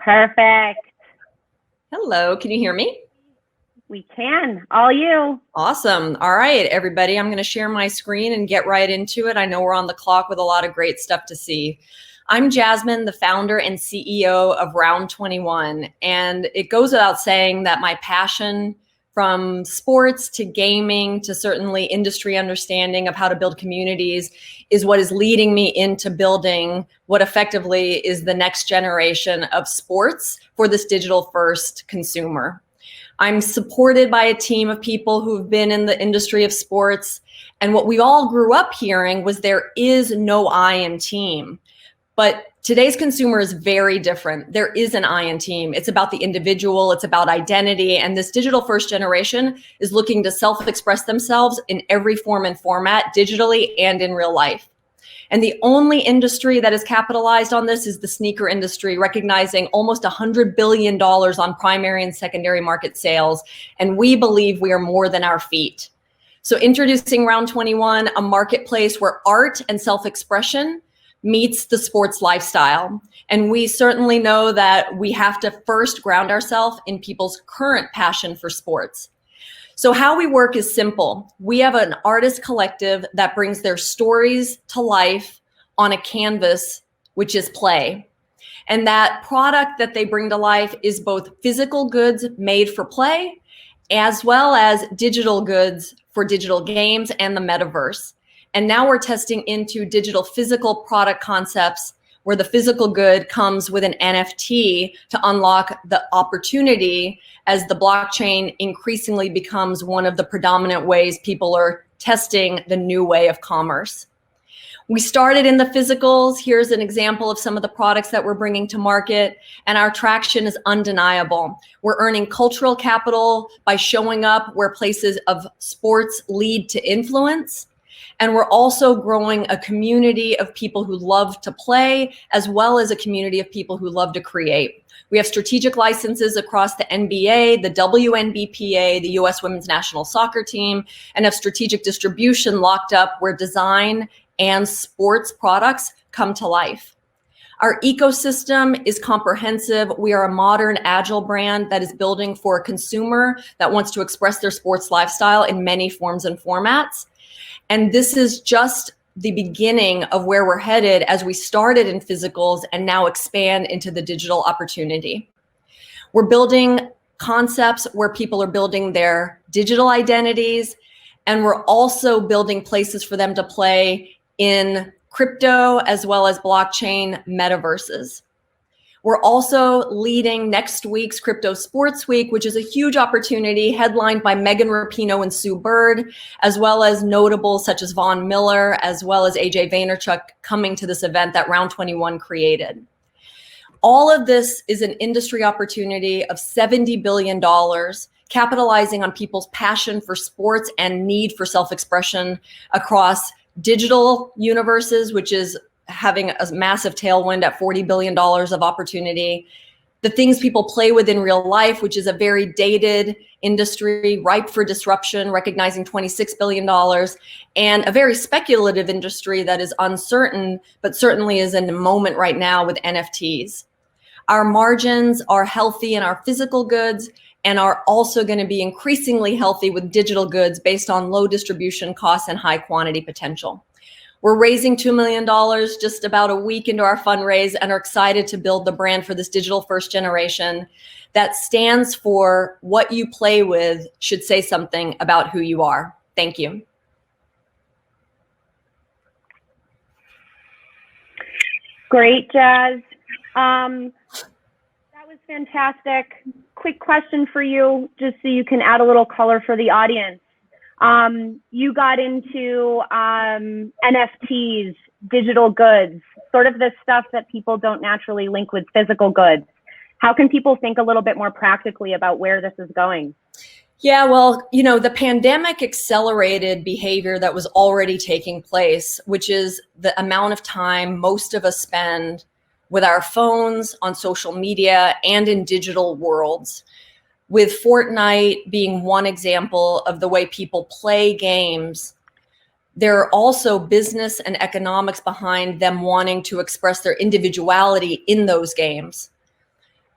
Perfect. Hello, can you hear me? We can. All you. Awesome. All right, everybody, I'm going to share my screen and get right into it. I know we're on the clock with a lot of great stuff to see. I'm Jasmine, the founder and CEO of round21, and it goes without saying that my passion from sports to gaming to certainly industry understanding of how to build communities is what is leading me into building what effectively is the next generation of sports for this digital first consumer. I'm supported by a team of people who've been in the industry of sports. And what we all grew up hearing was there is no I in team. But today's consumer is very different. There is an I in team. It's about the individual, it's about identity. And this digital first generation is looking to self-express themselves in every form and format, digitally and in real life. And the only industry that has capitalized on this is the sneaker industry, recognizing almost $100 billion on primary and secondary market sales. And we believe we are more than our feet. So introducing round21, a marketplace where art and self-expression meets the sports lifestyle. And we certainly know that we have to first ground ourselves in people's current passion for sports. So how we work is simple. We have an artist collective that brings their stories to life on a canvas, which is play. And that product that they bring to life is both physical goods made for play, as well as digital goods for digital games and the metaverse. And now we're testing into digital physical product concepts where the physical good comes with an NFT to unlock the opportunity as the blockchain increasingly becomes one of the predominant ways people are testing the new way of commerce. We started in the physicals. Here's an example of some of the products that we're bringing to market, and our traction is undeniable. We're earning cultural capital by showing up where places of sports lead to influence. And we're also growing a community of people who love to play, as well as a community of people who love to create. We have strategic licenses across the NBA, the WNBPA, the US Women's National Soccer Team, and have strategic distribution locked up where design and sports products come to life. Our ecosystem is comprehensive. We are a modern, agile brand that is building for a consumer that wants to express their sports lifestyle in many forms and formats. And this is just the beginning of where we're headed as we started in physicals and now expand into the digital opportunity. We're building concepts where people are building their digital identities, and we're also building places for them to play in crypto as well as blockchain metaverses. We're also leading next week's Crypto Sports Week, which is a huge opportunity headlined by Megan Rapinoe and Sue Bird, as well as notables such as Von Miller, as well as AJ Vaynerchuk coming to this event that round21 created. All of this is an industry opportunity of $70 billion, capitalizing on people's passion for sports and need for self-expression across digital universes, which is having a massive tailwind at $40 billion of opportunity. The things people play with in real life, which is a very dated industry, ripe for disruption, recognizing $26 billion, and a very speculative industry that is uncertain, but certainly is in the moment right now with NFTs. Our margins are healthy in our physical goods and are also going to be increasingly healthy with digital goods based on low distribution costs and high quantity potential. We're raising $2 million just about a week into our fundraise and are excited to build the brand for this digital first generation that stands for what you play with should say something about who you are. Thank you. Great, Jazz. That was fantastic. Quick question for you, just so you can add a little color for the audience. You got into NFTs, digital goods, sort of the stuff that people don't naturally link with physical goods. How can people think a little bit more practically about where this is going? Yeah, well, you know, the pandemic accelerated behavior that was already taking place, which is the amount of time most of us spend with our phones, on social media, and in digital worlds. With Fortnite being one example of the way people play games, there are also business and economics behind them wanting to express their individuality in those games.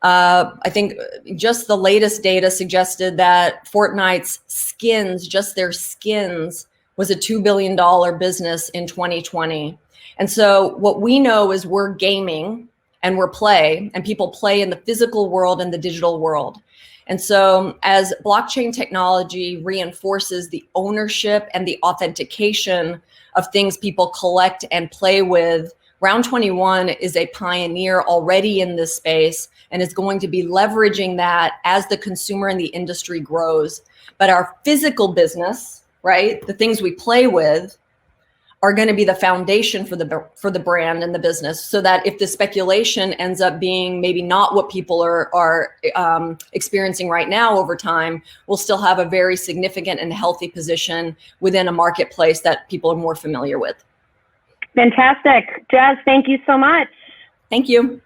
I think just the latest data suggested that Fortnite's skins, just their skins, was a $2 billion business in 2020. And so what we know is we're gaming and we're play, and people play in the physical world and the digital world. And so as blockchain technology reinforces the ownership and the authentication of things people collect and play with, round21 is a pioneer already in this space and is going to be leveraging that as the consumer and the industry grows. But our physical business, right, the things we play with, are going to be the foundation for the brand and the business, so that if the speculation ends up being maybe not what people are experiencing right now over time, we'll still have a very significant and healthy position within a marketplace that people are more familiar with. Fantastic. Jazz, thank you so much. Thank you.